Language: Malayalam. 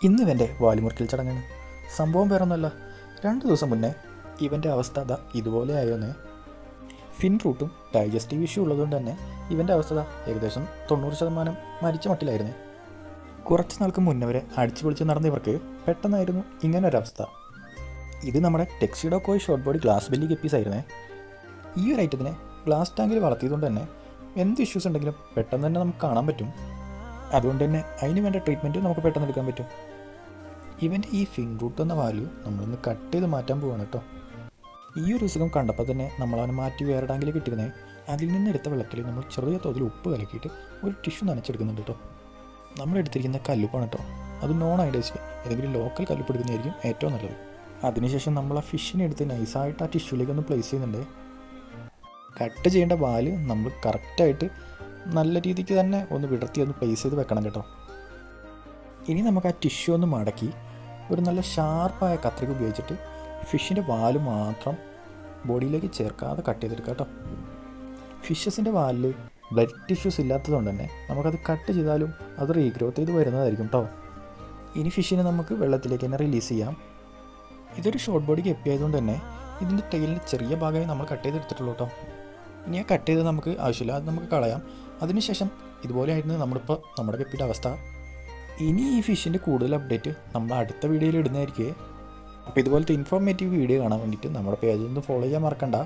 ഇന്ന് ഇവൻ്റെ വാലിമുറിക്കൽ ചടങ്ങാണ്. സംഭവം വേറൊന്നുമല്ല, 2 ദിവസം മുന്നേ ഇവൻ്റെ അവസ്ഥ ഇതുപോലെ ആയോന്നേ. ഫിൻ റൂട്ടും ഡൈജസ്റ്റീവ് ഇഷ്യൂ ഉള്ളതുകൊണ്ട് തന്നെ ഇവൻ്റെ അവസ്ഥ ഏകദേശം 90% മരിച്ച മട്ടിലായിരുന്നു. കുറച്ച് നാൾക്ക് മുന്നേ വരെ അടിച്ചു പൊളിച്ച് നടന്ന ഇവർക്ക് പെട്ടെന്നായിരുന്നു ഇങ്ങനൊരവസ്ഥ. ഇത് നമ്മുടെ tuxedo koi short body glass belly guppies ആയിരുന്നേ. ഈ ഒരു ഐറ്റത്തിനെ ഗ്ലാസ് ടാങ്കിൽ വളർത്തിയതുകൊണ്ട് തന്നെ എന്ത് ഇഷ്യൂസ് ഉണ്ടെങ്കിലും പെട്ടെന്ന് തന്നെ നമുക്ക് കാണാൻ പറ്റും. അതുകൊണ്ട് തന്നെ അതിന് വേണ്ട ട്രീറ്റ്മെൻറ്റ് നമുക്ക് പെട്ടെന്ന് എടുക്കാൻ പറ്റും. ഇവൻ്റെ ഈ ഫിൻ റൂട്ട് എന്ന വാല്യൂ നമ്മളൊന്ന് കട്ട് ചെയ്ത് മാറ്റാൻ പോവാണ് കേട്ടോ. ഈ ഒരു അസുഖം കണ്ടപ്പോൾ തന്നെ നമ്മളവനെ മാറ്റി വേറെ ടാങ്കിലേക്ക് ഇട്ടിരുന്നേ. അതിൽ നിന്ന് എടുത്ത വെള്ളത്തിൽ നമ്മൾ ചെറിയ തോതിൽ ഉപ്പ് കലക്കിയിട്ട് ഒരു ടിഷ്യൂ നനച്ചെടുക്കുന്നുണ്ട് കേട്ടോ. നമ്മളെടുത്തിരിക്കുന്ന കല്ലുപ്പാണ് കേട്ടോ. അത് നോൺ അയഡൈസ്ഡ് ഏതെങ്കിലും ലോക്കൽ കല്ലുപ്പ് എടുക്കുന്നതായിരിക്കും ഏറ്റവും നല്ലത്. അതിനുശേഷം നമ്മൾ ആ ഫിഷിനെ എടുത്ത് നൈസായിട്ട് ആ ടിഷ്യൂലേക്ക് ഒന്ന് പ്ലേസ് ചെയ്യുന്നുണ്ട്. കട്ട് ചെയ്യേണ്ട വാല് നമ്മൾ കറക്റ്റായിട്ട് നല്ല രീതിക്ക് തന്നെ ഒന്ന് വിടർത്തി ഒന്ന് പ്ലേസ് ചെയ്ത് വെക്കണം കേട്ടോ. ഇനി നമുക്ക് ആ ടിഷ്യൂ ഒന്ന് മടക്കി ഒരു നല്ല ഷാർപ്പായ കത്രിക ഉപയോഗിച്ചിട്ട് ഫിഷിൻ്റെ വാല് മാത്രം ബോഡിയിലേക്ക് ചേർക്കാതെ കട്ട് ചെയ്തെടുക്കാം കേട്ടോ. ഫിഷസിൻ്റെ വാലിൽ ബ്ലഡ് ടിഷ്യൂസ് ഇല്ലാത്തതുകൊണ്ട് തന്നെ നമുക്കത് കട്ട് ചെയ്താലും അത് റീഗ്രോത്ത് ചെയ്ത് വരുന്നതായിരിക്കും കേട്ടോ. ഇനി ഫിഷിനെ നമുക്ക് വെള്ളത്തിലേക്ക് തന്നെ റിലീസ് ചെയ്യാം. ഇതൊരു ഷോർട്ട് ബോഡി ഗപ്പി ആയതുകൊണ്ട് തന്നെ ഇതിൻ്റെ ടെയിലിൻ്റെ ചെറിയ ഭാഗമായി നമ്മൾ കട്ട് ചെയ്തെടുത്തിട്ടുള്ളൂ കേട്ടോ. ഇനി ആ കട്ട് ചെയ്ത് നമുക്ക് ആവശ്യമില്ല, അത് നമുക്ക് കളയാം. അതിനുശേഷം ഇതുപോലെ ആയിരുന്നു നമ്മുടെ ഗപ്പിയുടെ അവസ്ഥ. ഇനി ഈ ഫിഷിൻ്റെ കൂടുതൽ അപ്ഡേറ്റ് നമ്മൾ അടുത്ത വീഡിയോയിൽ ഇടുന്നതായിരിക്കും. അപ്പോൾ ഇതുപോലത്തെ ഇൻഫോർമേറ്റീവ് വീഡിയോ കാണാൻ വേണ്ടിയിട്ട് നമ്മുടെ പേജ് ഒന്ന് ഫോളോ ചെയ്യാൻ മറക്കണ്ട.